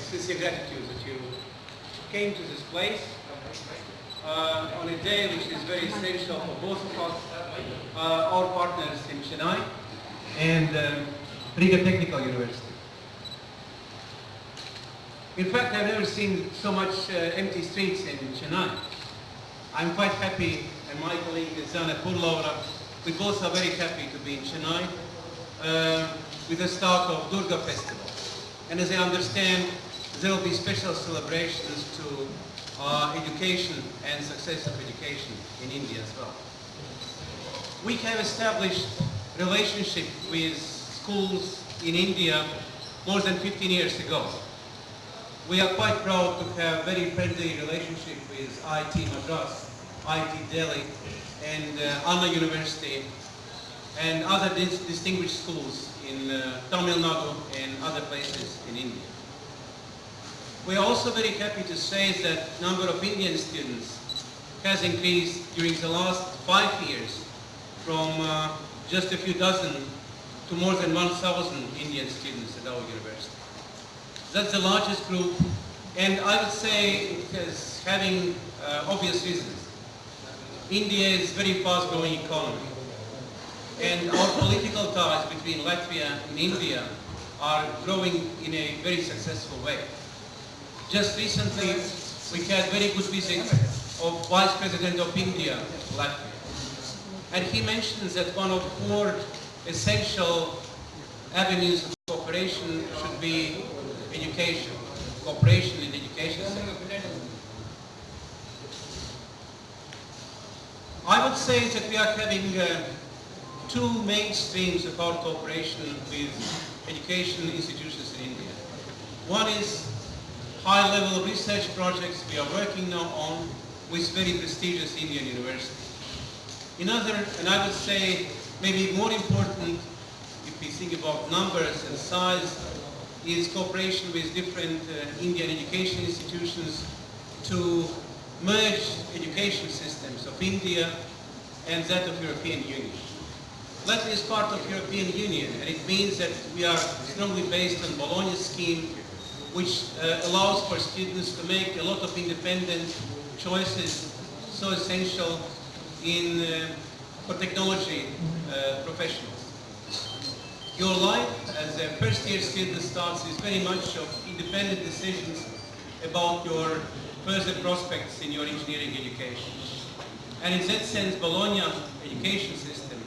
sincere gratitude that you came to this place on a day which is very essential for both of us, our partners in Chennai and Riga Technical University. In fact, I've never seen so much empty streets in Chennai. I'm quite happy, and my colleague Zana Purlaura, we both are very happy to be in Chennai with the start of Durga Festival. And as I understand, there will be special celebrations to education and success of education in India as well. We have established relationship with schools in India more than 15 years ago. We are quite proud to have very friendly relationship with IIT Madras, IIT Delhi, and Anna University, and other distinguished schools in Tamil Nadu and other places in India. We are also very happy to say that number of Indian students has increased during the last 5 years from just a few dozen to more than 1,000 Indian students at our university. That's the largest group, and I would say it is having obvious reasons. India is a very fast-growing economy, and our political ties between Latvia and India are growing in a very successful way. Just recently, we had very good visit of Vice President of India, Latvia, and he mentions that one of 4 essential avenues of cooperation should be education, cooperation in education sector. I would say that we are having 2 main streams of our cooperation with education institutions in India. One is high-level research projects we are working now on with very prestigious Indian universities. Another, and I would say maybe more important if we think about numbers and size, is cooperation with different Indian education institutions to merge education systems of India and that of European Union. Latvia is part of European Union, and it means that we are strongly based on Bologna scheme, which allows for students to make a lot of independent choices so essential for technology professionals. Your life as a first-year student starts with very much of independent decisions about your further prospects in your engineering education. And in that sense, Bologna education system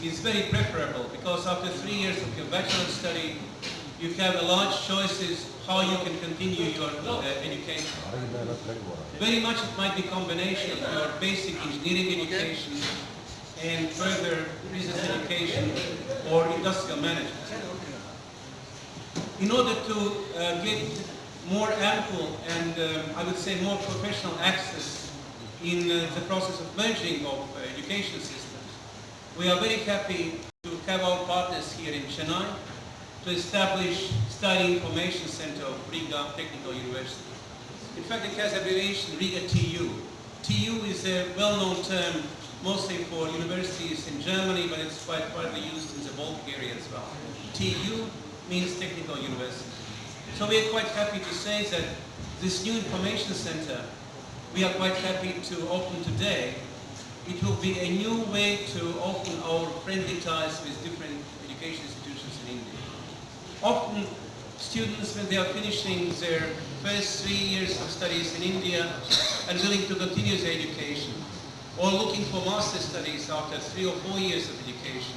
is very preferable because after 3 years of your bachelor study, you have a large choices how you can continue your education. Very much it might be combination of your basic engineering education and further business education or industrial management. In order to get more ample and I would say more professional access in the process of merging of education systems, we are very happy to have our partners here in Chennai to establish Study Information Center of Riga Technical University. In fact, it has abbreviation Riga TU. TU is a well-known term mostly for universities in Germany, but it's quite widely used in the Baltic area as well. TU means Technical University. So we are quite happy to say that this new information center, we are quite happy to open today. It will be a new way to open our friendly ties with different education institutions in India. Often students, when they are finishing their first 3 years of studies in India and willing to continue their education, or looking for master studies after 3 or 4 years of education,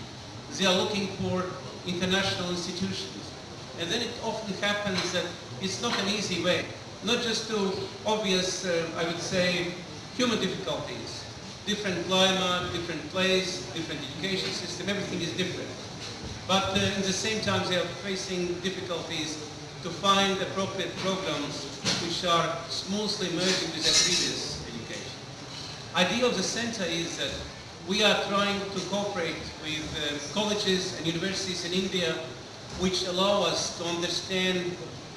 they are looking for international institutions. And then it often happens that it's not an easy way, not just to obvious, I would say, human difficulties. Different climate, different place, different education system, everything is different. But at the same time, they are facing difficulties to find appropriate programs which are smoothly merging with their previous education. Idea of the center is that we are trying to cooperate with colleges and universities in India which allow us to understand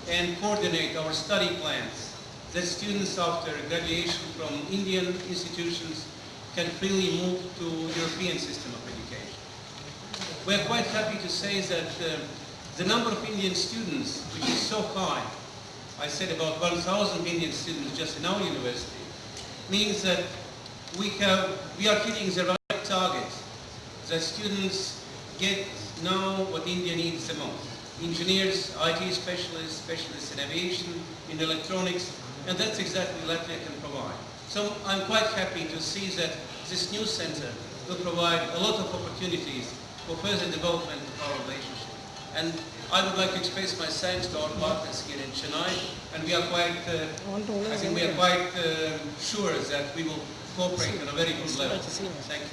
and coordinate our study plans, that students after graduation from Indian institutions can freely move to European system of education. We are quite happy to say that the number of Indian students, which is so high, I said about 1,000 Indian students just in our university, means that we are hitting the right target. The students get now what India needs the most. Engineers, IT specialists, specialists in aviation, in electronics, and that's exactly what Latvia can provide. So I'm quite happy to see that this new center will provide a lot of opportunities for further development of our relationship. And I would like to express my thanks to our partners here in Chennai, and we are quite, I think we are quite sure that we will cooperate on a very good level. Thank you.